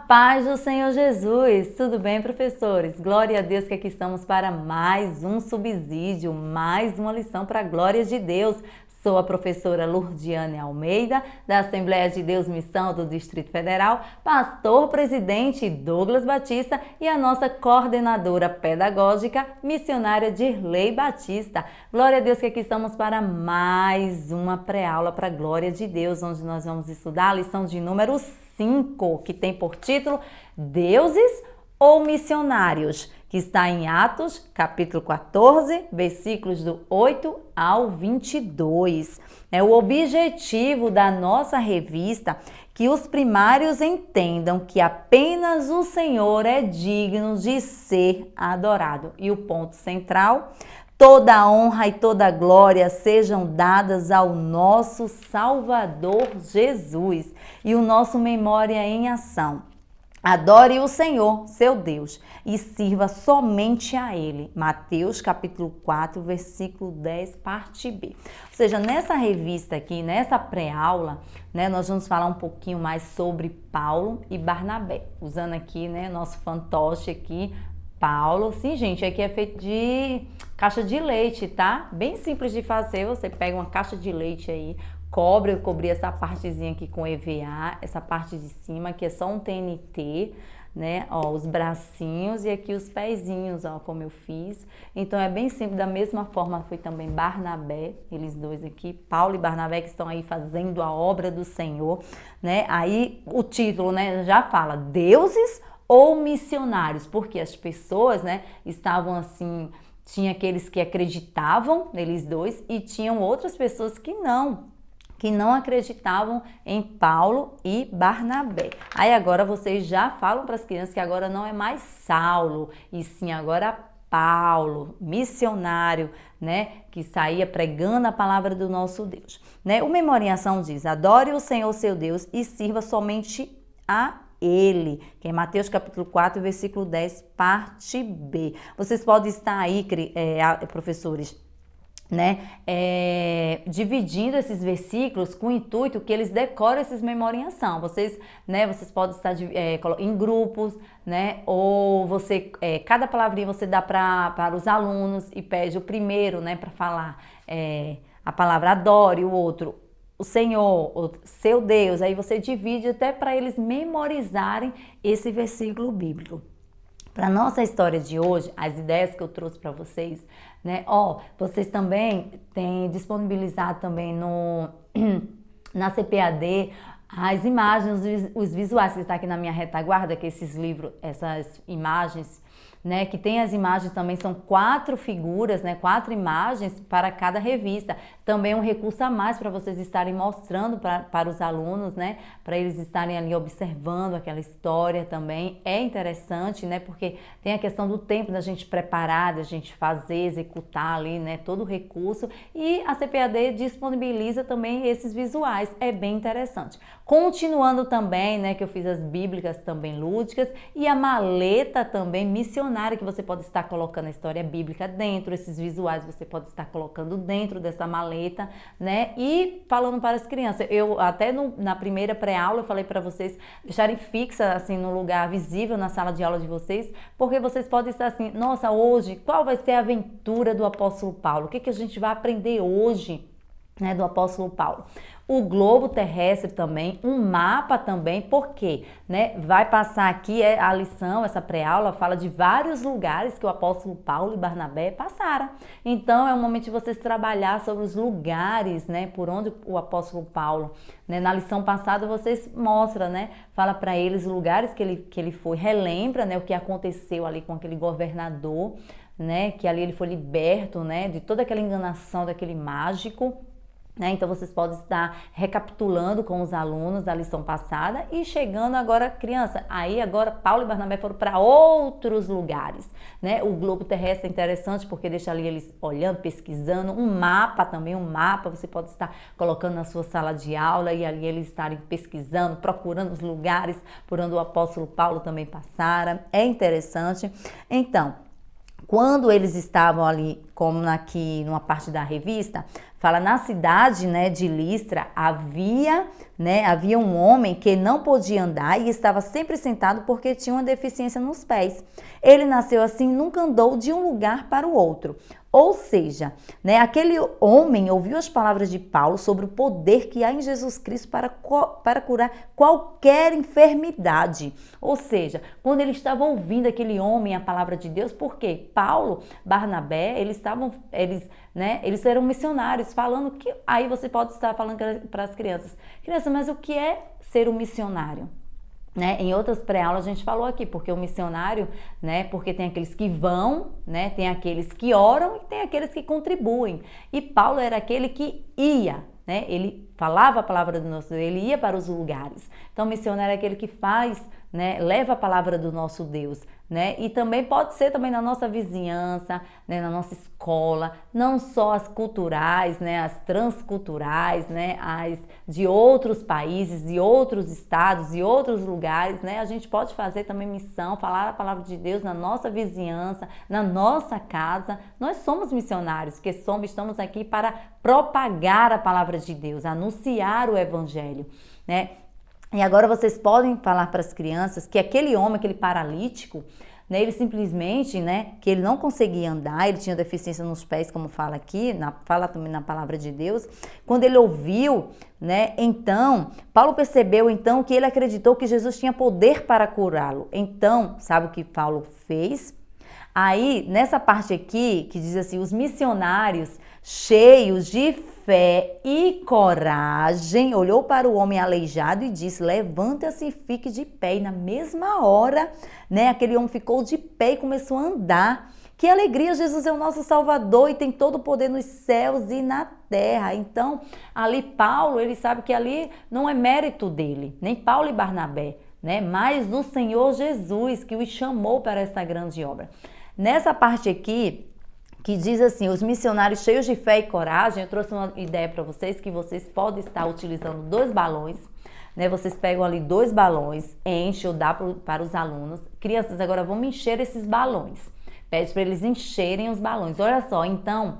paz do Senhor Jesus! Tudo bem, professores? Glória a Deus que aqui estamos para mais um subsídio, mais uma lição para a glória de Deus. Sou a professora Lourdiane Almeida, da Assembleia de Deus Missão do Distrito Federal, pastor-presidente Douglas Batista e a nossa coordenadora pedagógica, missionária Dirley Batista. Glória a Deus que aqui estamos para mais uma pré-aula para a glória de Deus, onde nós vamos estudar a lição de número 5, que tem por título Deuses ou Missionários, que está em Atos, capítulo 14, versículos do 8 ao 22. O objetivo da nossa revista que os primários entendam que apenas o Senhor é digno de ser adorado. E o ponto central: toda a honra e toda a glória sejam dadas ao nosso Salvador Jesus e o nosso Memória em Ação. Adore o Senhor, seu Deus, e sirva somente a Ele. Mateus capítulo 4, versículo 10, parte B. Ou seja, nessa revista aqui, nessa pré-aula, nós vamos falar um pouquinho mais sobre Paulo e Barnabé. Usando aqui, nosso fantoche aqui, Paulo. Sim, gente, aqui é feito de caixa de leite, tá? Bem simples de fazer. Você pega uma caixa de leite aí, eu cobri essa partezinha aqui com EVA, essa parte de cima que é só um TNT, ó, os bracinhos e aqui os pezinhos, ó, como eu fiz. Então é bem simples, da mesma forma foi também Barnabé, eles dois aqui, Paulo e Barnabé, que estão aí fazendo a obra do Senhor, Aí o título, já fala deuses ou missionários, porque as pessoas, estavam assim, tinha aqueles que acreditavam neles dois e tinham outras pessoas que não acreditavam em Paulo e Barnabé. Aí agora vocês já falam para as crianças que agora não é mais Saulo, e sim agora Paulo, missionário, que saía pregando a palavra do nosso Deus. O Memória em Ação diz: adore o Senhor seu Deus e sirva somente a Ele, que é Mateus capítulo 4, versículo 10, parte B. Vocês podem estar aí, professores, dividindo esses versículos com o intuito que eles decorem esses Memória em Ação. Vocês podem estar em grupos, ou você, cada palavrinha você dá para os alunos e pede o primeiro, para falar a palavra adore, o outro o Senhor, o seu Deus. Aí você divide até para eles memorizarem esse versículo bíblico. Para nossa história de hoje, as ideias que eu trouxe para vocês, vocês também têm disponibilizado também na CPAD as imagens, os visuais que está aqui na minha retaguarda, que esses livros, essas imagens, que tem as imagens também, são 4 figuras, 4 imagens para cada revista. Também um recurso a mais para vocês estarem mostrando para os alunos, para eles estarem ali observando aquela história também. É interessante, porque tem a questão do tempo da gente preparar, da gente fazer, executar ali, todo o recurso. E a CPAD disponibiliza também esses visuais, é bem interessante. Continuando também, que eu fiz as bíblicas também lúdicas e a maleta também missionária, que você pode estar colocando a história bíblica dentro, esses visuais você pode estar colocando dentro dessa maleta, E falando para as crianças, eu até na primeira pré-aula eu falei para vocês deixarem fixa assim no lugar visível na sala de aula de vocês, porque vocês podem estar assim: nossa, hoje qual vai ser a aventura do apóstolo Paulo? O que a gente vai aprender hoje, do apóstolo Paulo? O globo terrestre também, um mapa também, porque, vai passar aqui a lição, essa pré-aula fala de vários lugares que o apóstolo Paulo e Barnabé passaram. Então, é o momento de vocês trabalhar sobre os lugares, por onde o apóstolo Paulo, na lição passada vocês mostram, fala para eles os lugares que ele foi, relembra, o que aconteceu ali com aquele governador, que ali ele foi liberto, de toda aquela enganação daquele mágico. Então, vocês podem estar recapitulando com os alunos da lição passada e chegando agora, criança, aí agora Paulo e Barnabé foram para outros lugares, O globo terrestre é interessante porque deixa ali eles olhando, pesquisando, um mapa também, você pode estar colocando na sua sala de aula e ali eles estarem pesquisando, procurando os lugares por onde o apóstolo Paulo também passara, é interessante. Então, quando eles estavam ali como aqui numa parte da revista, fala na cidade, né, de Listra havia um homem que não podia andar e estava sempre sentado porque tinha uma deficiência nos pés. Ele nasceu assim, nunca andou de um lugar para o outro. Ou seja, né, aquele homem ouviu as palavras de Paulo sobre o poder que há em Jesus Cristo para curar qualquer enfermidade. Ou seja, quando ele estava ouvindo aquele homem a palavra de Deus, porque Paulo, Barnabé, eles eram missionários, falando que aí você pode estar falando para as crianças, mas o que é ser um missionário? Né? Em outras pré-aulas a gente falou aqui, porque o missionário, né, porque tem aqueles que vão, né, tem aqueles que oram e tem aqueles que contribuem. E Paulo era aquele que ia, né? Ele falava a palavra do nosso Deus, ele ia para os lugares. Então, missionário é aquele que faz, né, leva a palavra do nosso Deus, né? E também pode ser também na nossa vizinhança, né, na nossa escola, não só as culturais, né, as transculturais, né, as de outros países, de outros estados, de outros lugares, né? A gente pode fazer também missão, falar a palavra de Deus na nossa vizinhança, na nossa casa. Nós somos missionários, que estamos aqui para propagar a palavra de Deus, anunciar o evangelho, né? E agora vocês podem falar para as crianças que aquele homem, aquele paralítico, né, ele simplesmente, né, que ele não conseguia andar, ele tinha deficiência nos pés, como fala aqui, fala também na palavra de Deus. Quando ele ouviu, né, então, Paulo percebeu então que ele acreditou que Jesus tinha poder para curá-lo. Então, sabe o que Paulo fez? Aí, nessa parte aqui, que diz assim, os missionários cheios de fé e coragem, olhou para o homem aleijado e disse, levanta-se e fique de pé. E na mesma hora, né, aquele homem ficou de pé e começou a andar. Que alegria, Jesus é o nosso Salvador e tem todo o poder nos céus e na terra. Então, ali Paulo, ele sabe que ali não é mérito dele, nem Paulo e Barnabé, né, mas do Senhor Jesus que os chamou para essa grande obra. Nessa parte aqui, que diz assim, os missionários cheios de fé e coragem, eu trouxe uma ideia para vocês que vocês podem estar utilizando 2 balões, né? Vocês pegam ali 2 balões, enchem ou dá para os alunos. Crianças, agora vamos encher esses balões. Pede para eles encherem os balões. Olha só, então,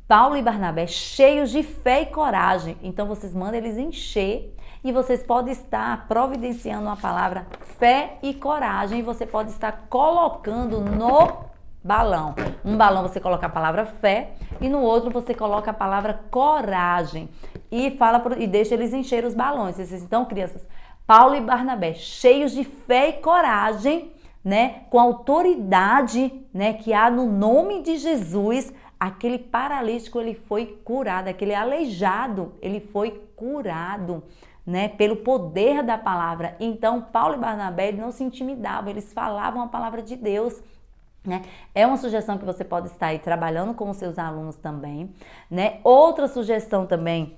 Paulo e Barnabé cheios de fé e coragem. Então, vocês mandam eles encher e vocês podem estar providenciando a palavra fé e coragem. E você pode estar colocando no balão. Um balão você coloca a palavra fé e no outro você coloca a palavra coragem e e deixa eles encher os balões. Então, crianças, Paulo e Barnabé cheios de fé e coragem, né, com a autoridade, né, que há no nome de Jesus, aquele paralítico ele foi curado, aquele aleijado ele foi curado, né, pelo poder da palavra. Então, Paulo e Barnabé não se intimidavam, eles falavam a palavra de Deus. Né? É uma sugestão que você pode estar aí trabalhando com os seus alunos também, né? Outra sugestão também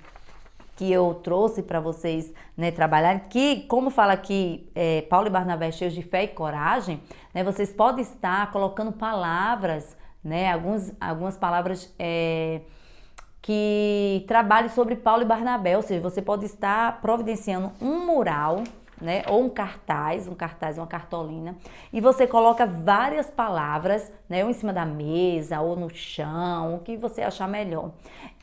que eu trouxe para vocês, né, trabalhar, que como fala aqui Paulo e Barnabé cheios de fé e coragem, né, vocês podem estar colocando palavras, né, algumas palavras que trabalhem sobre Paulo e Barnabé, ou seja, você pode estar providenciando um mural, né, ou um cartaz, uma cartolina, e você coloca várias palavras, né, ou em cima da mesa, ou no chão, o que você achar melhor.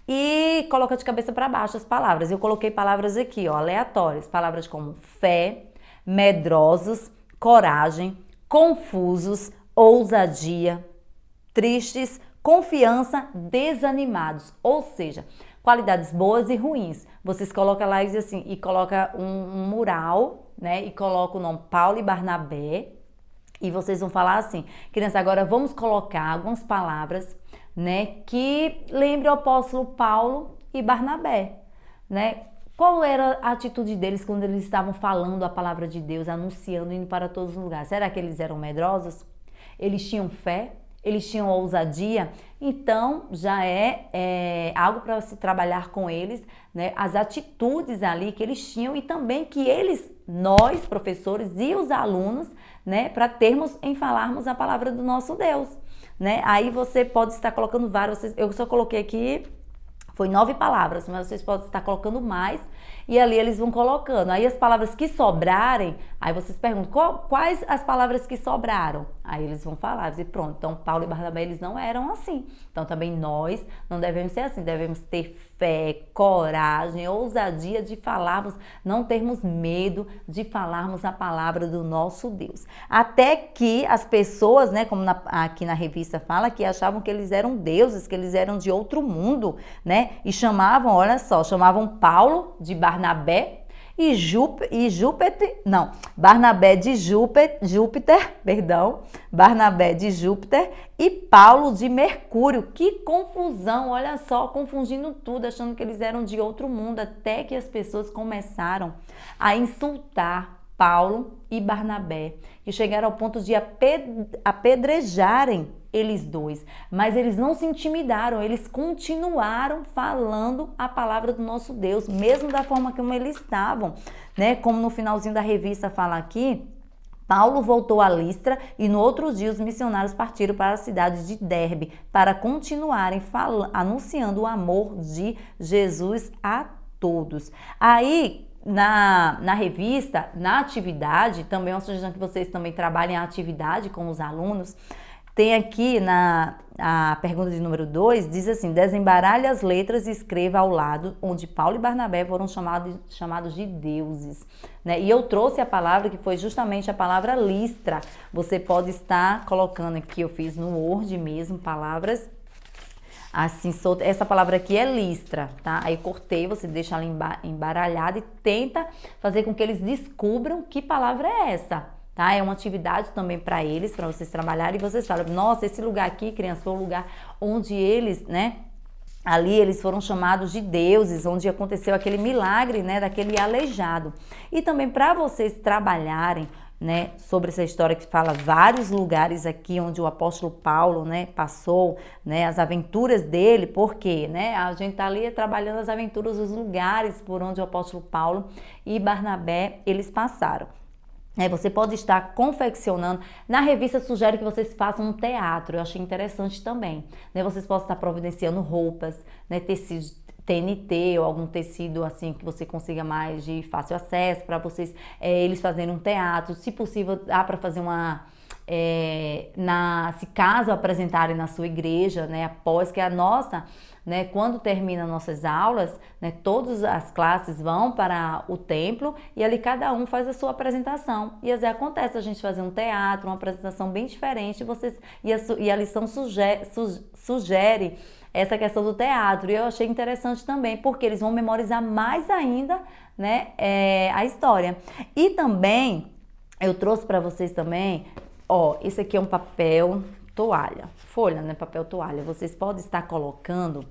E coloca de cabeça para baixo as palavras. Eu coloquei palavras aqui, ó, aleatórias, palavras como fé, medrosos, coragem, confusos, ousadia, tristes, confiança, desanimados, ou seja, qualidades boas e ruins. Vocês colocam lá e dizem assim, e coloca um mural, né? E coloca o nome Paulo e Barnabé. E vocês vão falar assim, criança, agora vamos colocar algumas palavras, né? Que lembrem o apóstolo Paulo e Barnabé, né? Qual era a atitude deles quando eles estavam falando a palavra de Deus, anunciando, indo para todos os lugares? Será que eles eram medrosos? Eles tinham fé? Eles tinham ousadia? Então, já é algo para se trabalhar com eles, né? As atitudes ali que eles tinham e também que nós, professores e os alunos, né? Para termos em falarmos a palavra do nosso Deus, né? Aí você pode estar colocando vários, eu só coloquei aqui Foi 9 palavras, mas vocês podem estar colocando mais e ali eles vão colocando. Aí as palavras que sobrarem, aí vocês perguntam quais as palavras que sobraram. Aí eles vão falar e pronto. Então Paulo e Barnabé, eles não eram assim. Então também nós não devemos ser assim, devemos ter fé, coragem, ousadia de falarmos, não termos medo de falarmos a palavra do nosso Deus. Até que as pessoas, né, como aqui na revista fala, que achavam que eles eram deuses, que eles eram de outro mundo, né? E chamavam, olha só, chamavam Paulo de Barnabé e Barnabé de Júpiter, Barnabé de Júpiter e Paulo de Mercúrio. Que confusão, olha só, confundindo tudo, achando que eles eram de outro mundo, até que as pessoas começaram a insultar Paulo e Barnabé, que chegaram ao ponto de apedrejarem eles dois, mas eles não se intimidaram, eles continuaram falando a palavra do nosso Deus, mesmo da forma como eles estavam, né? Como no finalzinho da revista fala aqui, Paulo voltou a Listra e no outro dia os missionários partiram para a cidade de Derbe para continuarem anunciando o amor de Jesus a todos. Aí, na revista, na atividade, também é uma sugestão que vocês também trabalhem a atividade com os alunos. Tem aqui a pergunta de número 2, diz assim: desembaralhe as letras e escreva ao lado onde Paulo e Barnabé foram chamados de deuses, né? E eu trouxe a palavra que foi justamente a palavra Listra. Você pode estar colocando aqui, eu fiz no Word mesmo, palavras assim, essa palavra aqui é Listra, tá? Aí cortei, você deixa ela embaralhada e tenta fazer com que eles descubram que palavra é essa. Tá? É uma atividade também para eles, para vocês trabalharem, e vocês falam, nossa, esse lugar aqui, criança, foi o lugar onde eles, né, ali eles foram chamados de deuses, onde aconteceu aquele milagre, né, daquele aleijado. E também para vocês trabalharem, né, sobre essa história que fala vários lugares aqui onde o apóstolo Paulo, né, passou, né, as aventuras dele, porque, né, a gente tá ali trabalhando as aventuras, os lugares por onde o apóstolo Paulo e Barnabé, eles passaram. Você pode estar confeccionando. Na revista sugere que vocês façam um teatro, eu achei interessante também. Né? Vocês podem estar providenciando roupas, né? Tecidos TNT ou algum tecido assim que você consiga mais de fácil acesso para vocês, eles fazerem um teatro. Se possível, dá para fazer se caso apresentarem na sua igreja, né? Após que a nossa, né, quando termina nossas aulas, né, todas as classes vão para o templo e ali cada um faz a sua apresentação. E às vezes acontece a gente fazer um teatro, uma apresentação bem diferente, e a lição sugere essa questão do teatro. E eu achei interessante também, porque eles vão memorizar mais ainda, né, a história. E também, eu trouxe para vocês também, ó, esse aqui é um papel toalha, folha, né, papel toalha. Vocês podem estar colocando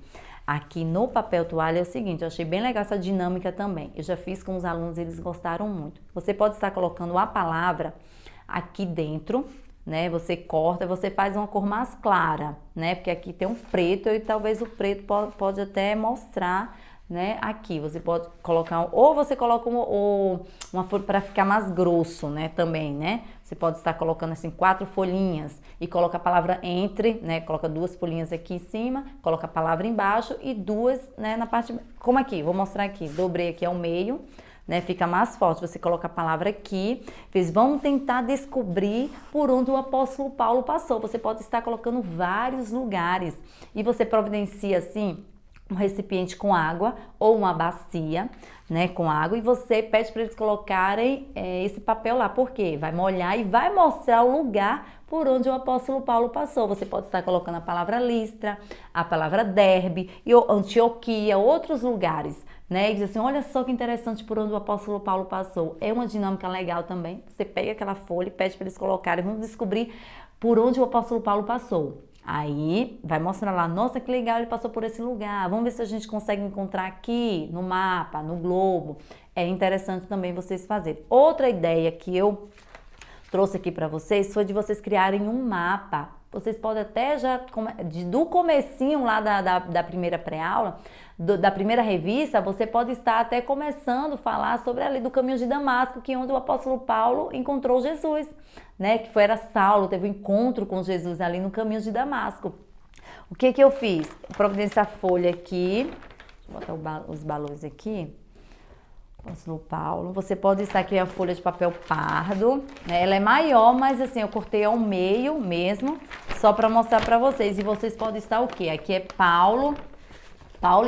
aqui no papel toalha, é o seguinte, eu achei bem legal essa dinâmica também. Eu já fiz com os alunos, eles gostaram muito. Você pode estar colocando a palavra aqui dentro, né, você corta, você faz uma cor mais clara, né, porque aqui tem um preto e talvez o preto pode até mostrar, né, aqui. Você pode colocar, ou você coloca uma folha para ficar mais grosso, né, também, né. Você pode estar colocando assim 4 folhinhas e coloca a palavra entre, né? Coloca 2 folhinhas aqui em cima, coloca a palavra embaixo e 2, né, na parte, como aqui, vou mostrar aqui, dobrei aqui ao meio, né? Fica mais forte, você coloca a palavra aqui. Vamos tentar descobrir por onde o apóstolo Paulo passou. Você pode estar colocando vários lugares e você providencia assim um recipiente com água ou uma bacia, né, com água, e você pede para eles colocarem esse papel lá, porque vai molhar e vai mostrar o lugar por onde o apóstolo Paulo passou. Você pode estar colocando a palavra Listra, a palavra Derbe, e Antioquia, outros lugares, né, e diz assim, olha só que interessante por onde o apóstolo Paulo passou. É uma dinâmica legal também. Você pega aquela folha e pede para eles colocarem, vamos descobrir por onde o apóstolo Paulo passou. Aí vai mostrar lá, nossa, que legal, ele passou por esse lugar, vamos ver se a gente consegue encontrar aqui no mapa, no globo. É interessante também vocês fazerem. Outra ideia que eu trouxe aqui para vocês foi de vocês criarem um mapa. Vocês podem até já, do comecinho lá da primeira pré-aula, da primeira revista, você pode estar até começando a falar sobre ali do caminho de Damasco, que é onde o apóstolo Paulo encontrou Jesus, né? Que era Saulo, teve um encontro com Jesus ali no caminho de Damasco. O que eu fiz? Providenciei a folha aqui, Deixa eu botar os balões aqui. Apóstolo Paulo. Você pode estar aqui a folha de papel pardo, né? Ela é maior, mas assim, eu cortei ao meio mesmo, só para mostrar para vocês. E vocês podem estar o quê? Aqui é Paulo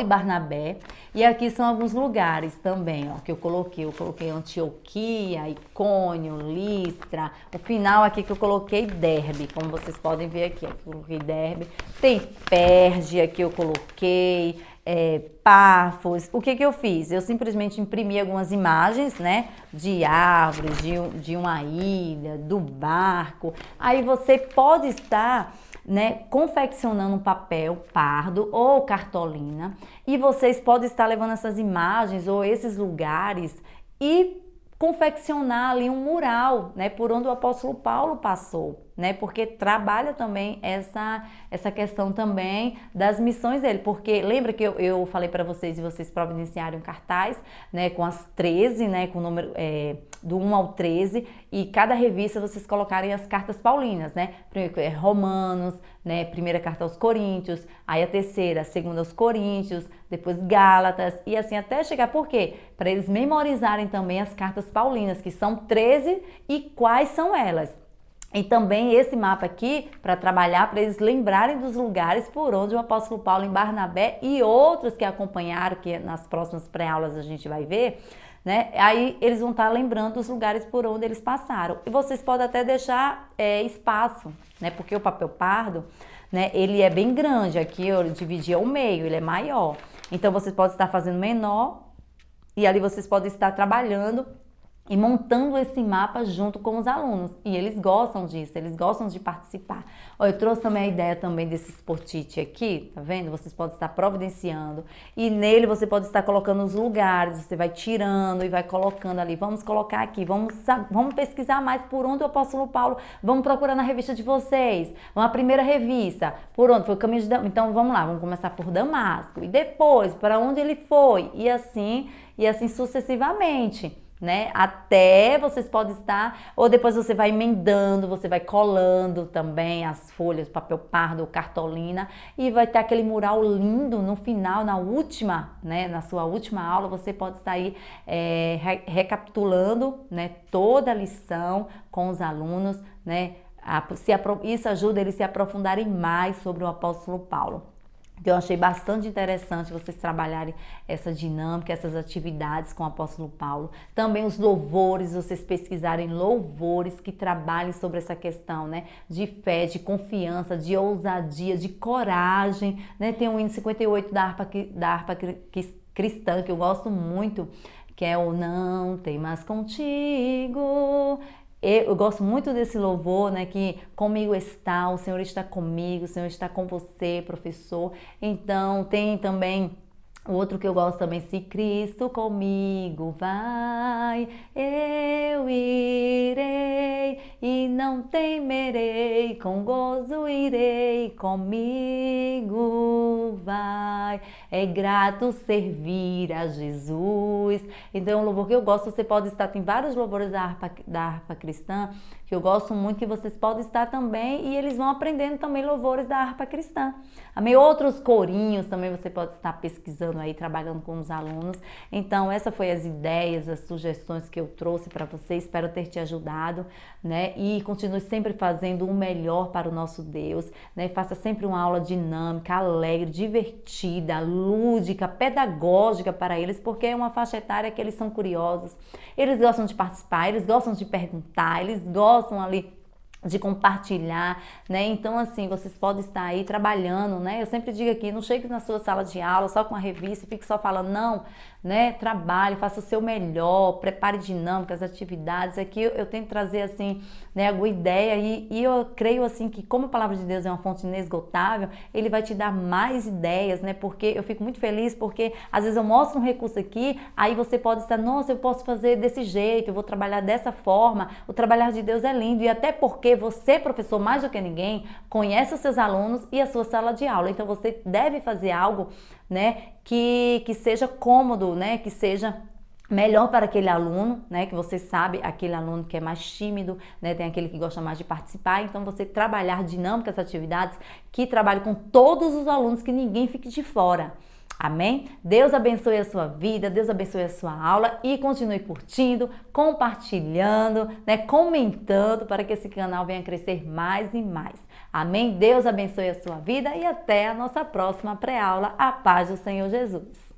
e Barnabé. E aqui são alguns lugares também, ó, que eu coloquei. Eu coloquei Antioquia, Icônio, Listra. O final aqui que eu coloquei Derbe, como vocês podem ver aqui. Aqui eu coloquei Derbe. Tem Pérgia que eu coloquei. Pafos. O que eu fiz? Eu simplesmente imprimi algumas imagens, né, de árvores, de uma ilha, do barco. Aí você pode estar, né, confeccionando um papel pardo ou cartolina e vocês podem estar levando essas imagens ou esses lugares e confeccionar ali um mural, né, por onde o apóstolo Paulo passou, né, porque trabalha também essa questão também das missões dele, porque lembra que eu falei para vocês e vocês providenciaram um cartaz, né, com as 13, né, com o número do 1 ao 13, e cada revista vocês colocarem as cartas paulinas, né, primeiro é Romanos, né, primeira carta aos Coríntios, aí a terceira, a segunda aos Coríntios, depois Gálatas, e assim até chegar, por quê? Para eles memorizarem também as cartas paulinas, que são 13, e quais são elas. E também esse mapa aqui, para trabalhar, para eles lembrarem dos lugares por onde o apóstolo Paulo em Barnabé e outros que acompanharam, que nas próximas pré-aulas a gente vai ver, né? Aí eles vão estar lembrando dos lugares por onde eles passaram. E vocês podem até deixar espaço, né? Porque o papel pardo, né, ele é bem grande. Aqui eu dividi ao meio, ele é maior. Então vocês podem estar fazendo menor e ali vocês podem estar trabalhando e montando esse mapa junto com os alunos. E eles gostam disso, eles gostam de participar. Ó, eu trouxe também a ideia também desses post-it aqui, tá vendo? Vocês podem estar providenciando. E nele você pode estar colocando os lugares, você vai tirando e vai colocando ali. Vamos colocar aqui, vamos pesquisar mais por onde o apóstolo Paulo, vamos procurar na revista de vocês. A primeira revista, por onde? Foi o caminho de Damasco. Então vamos lá, vamos começar por Damasco. E depois, para onde ele foi? E assim sucessivamente, né? Até vocês podem estar, ou depois você vai emendando, você vai colando também as folhas, papel pardo, cartolina, e vai ter aquele mural lindo no final, na última, né? Na sua última aula, você pode estar aí recapitulando, né? Toda a lição com os alunos, né? Isso ajuda eles a se aprofundarem mais sobre o apóstolo Paulo. Então, eu achei bastante interessante vocês trabalharem essa dinâmica, essas atividades com o apóstolo Paulo. Também os louvores, vocês pesquisarem louvores que trabalhem sobre essa questão, né? De fé, de confiança, de ousadia, de coragem, né? Tem o hino 58 da harpa cristã, que eu gosto muito, que é o Não Temas Contigo. Eu gosto muito desse louvor, né, que comigo está, o Senhor está comigo, o Senhor está com você, professor. Então, tem também outro que eu gosto também, se Cristo comigo vai, eu irei e não temerei, com gozo irei, comigo vai. É grato servir a Jesus. Então, é um louvor que eu gosto, você pode estar, tem vários louvores da harpa cristã, que eu gosto muito, que vocês podem estar também, e eles vão aprendendo também louvores da harpa cristã. Amém? Outros corinhos também você pode estar pesquisando aí, trabalhando com os alunos. Então, essa foi as ideias, as sugestões que eu trouxe para você. Espero ter te ajudado, né? E continue sempre fazendo o melhor para o nosso Deus, né? Faça sempre uma aula dinâmica, alegre, divertida, lúdica, pedagógica para eles, porque é uma faixa etária que eles são curiosos. Eles gostam de participar, eles gostam de perguntar, eles gostam ali de compartilhar, né? Então, assim, vocês podem estar aí trabalhando, né? Eu sempre digo aqui, não chegue na sua sala de aula só com a revista e fique só falando, não, né? Trabalhe, faça o seu melhor, prepare dinâmicas, atividades. Aqui eu tento trazer, assim, né, alguma ideia e eu creio, assim, que como a palavra de Deus é uma fonte inesgotável, ele vai te dar mais ideias, né? Porque eu fico muito feliz porque às vezes eu mostro um recurso aqui, aí você pode estar, nossa, eu posso fazer desse jeito, eu vou trabalhar dessa forma. O trabalhar de Deus é lindo e até porque você, professor, mais do que ninguém, conhece os seus alunos e a sua sala de aula. Então, você deve fazer algo, né, que seja cômodo, né, que seja melhor para aquele aluno, né, que você sabe, aquele aluno que é mais tímido, né, tem aquele que gosta mais de participar. Então, você trabalhar dinâmicas, atividades que trabalhem com todos os alunos, que ninguém fique de fora. Amém? Deus abençoe a sua vida, Deus abençoe a sua aula e continue curtindo, compartilhando, né, comentando para que esse canal venha crescer mais e mais. Amém? Deus abençoe a sua vida e até a nossa próxima pré-aula. A paz do Senhor Jesus.